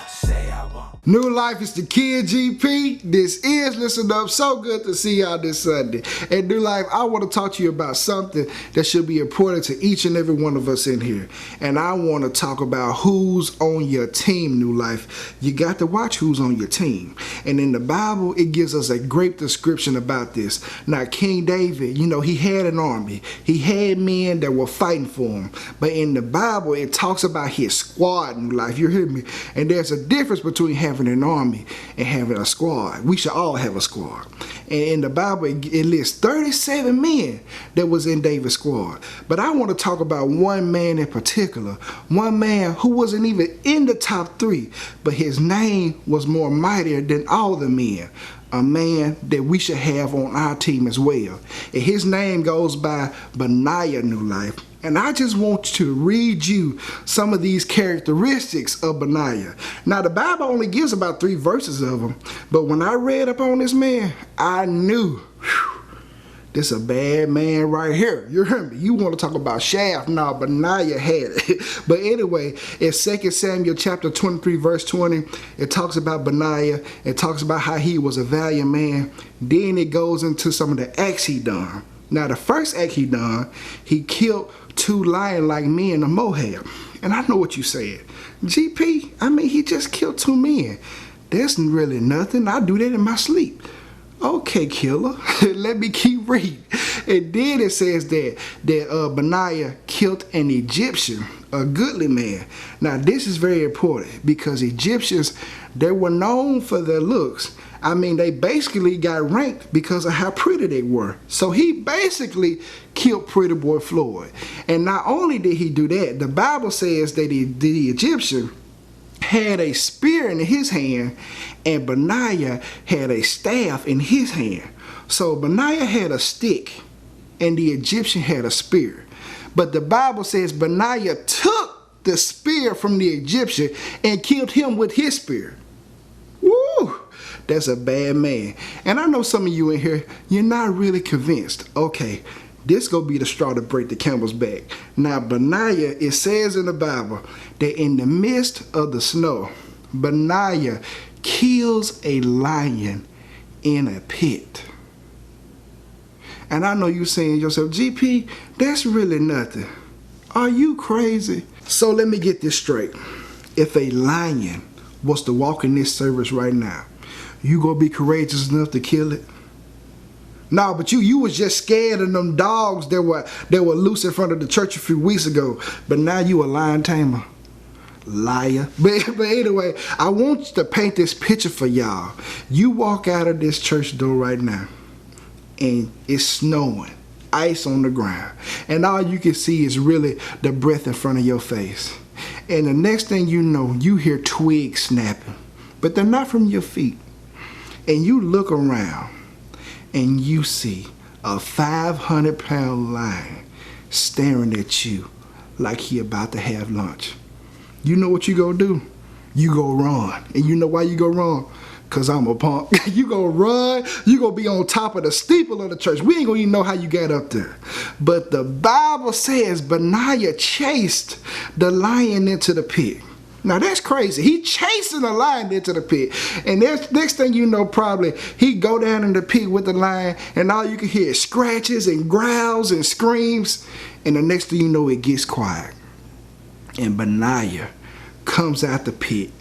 Say I won't. New Life is the Kid GP. This is Listen Up. So good to see y'all this Sunday. And New Life, I want to talk to you about something that should be important to each and every one of us in here. And I want to talk about who's on your team, New Life. You got to watch who's on your team. And in the Bible, it gives us a great description about this. Now, King David, he had an army. He had men that were fighting for him. But in the Bible, it talks about his squad, New Life. You hear me? And there's a difference between having an army and having a squad. We should all have a squad. And in the Bible, it lists 37 men that was in David's squad. But I want to talk about one man in particular. One man who wasn't even in the top 3, but his name was more mightier than all the men. A man that we should have on our team as well. And his name goes by Benaiah, New Life. And I just want to read you some of these characteristics of Benaiah. Now, the Bible only gives about 3 verses of him. But when I read up on this man, I knew, this a bad man right here. You hear me? You want to talk about shaft? No, Benaiah had it. But anyway, in 2 Samuel chapter 23, verse 20, it talks about Benaiah. It talks about how he was a valiant man. Then it goes into some of the acts he done. Now, the first act he done, he killed 2 lion-like men of Moab. And I know what you said. GP, he just killed 2 men. That's really nothing. I do that in my sleep. Okay, killer. Let me keep reading. And then it says that Benaiah killed an Egyptian, a goodly man. Now, this is very important because Egyptians, they were known for their looks. They basically got ranked because of how pretty they were. So he basically killed Pretty Boy Floyd. And not only did he do that, the Bible says that the Egyptian had a spear in his hand and Benaiah had a staff in his hand. So Benaiah had a stick and the Egyptian had a spear. But the Bible says Benaiah took the spear from the Egyptian and killed him with his spear. Woo! That's a bad man. And I know some of you in here, you're not really convinced. Okay, this gonna be the straw to break the camel's back. Now, Benaiah, it says in the Bible that in the midst of the snow, Benaiah kills a lion in a pit. And I know you're saying to yourself, GP, that's really nothing. Are you crazy? So let me get this straight. If a lion was to walk in this service right now, you gonna be courageous enough to kill it? No, but you was just scared of them dogs that were loose in front of the church a few weeks ago. But now you a lion tamer. Liar. But anyway, I want to paint this picture for y'all. You walk out of this church door right now and it's snowing, ice on the ground, and all you can see is really the breath in front of your face. And the next thing you know, you hear twigs snapping, but they're not from your feet. And you look around and you see a 500-pound lion staring at you like he about to have lunch. You know what you gonna do? You go run. And you know why you go run? Cause I'm a punk. You gonna run, you gonna be on top of the steeple of the church. We ain't gonna even know how you got up there. But the Bible says Benaiah chased the lion into the pit. Now that's crazy. He chasing the lion into the pit. And next thing you know, probably he go down in the pit with the lion and all you can hear is scratches and growls and screams. And the next thing you know, it gets quiet. And Benaiah comes out the pit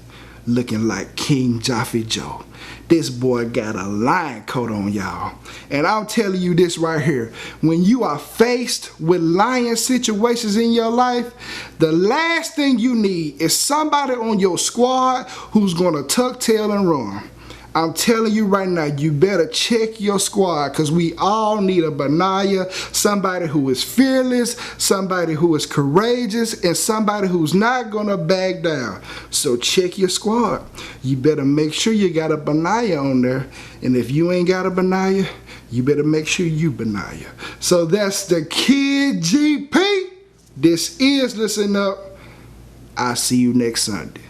looking like King Jaffe Joe. This boy got a lion coat on, y'all. And I'm telling you this right here. When you are faced with lion situations in your life, the last thing you need is somebody on your squad who's gonna tuck tail and run. I'm telling you right now, you better check your squad because we all need a Benaiah, somebody who is fearless, somebody who is courageous, and somebody who's not gonna back down. So check your squad. You better make sure you got a Benaiah on there. And if you ain't got a Benaiah, you better make sure you Benaiah. So that's the Kid GP. This is Listen Up. I'll see you next Sunday.